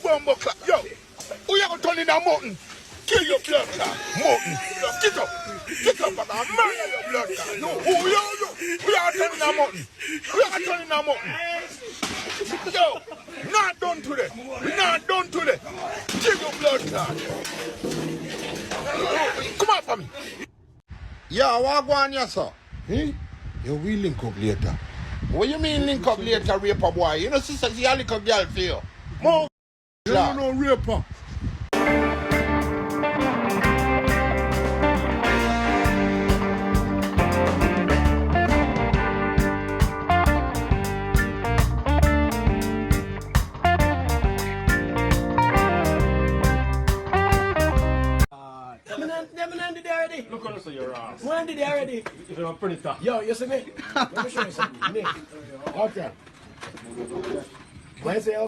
Bumbo clap. Yo, who you gonna turn in that mountain? Kill your blood clot. Mountain. Get up. Get up, and murder your blood clot. Yo, who you? We are turning that mountain. We are turning that mountain. Yo, not done today. Not done today. Kill your blood clot. Come on for me. Yeah, what go on here, sir? Eh? You will link up later. What you mean link up later, raper boy? You know, sister, see a little girl for you. More. You don't know raper. Look on us, your ass. When did they already? If you're a predator. Yo, you see me? Let me show you something. Me. Okay. When you say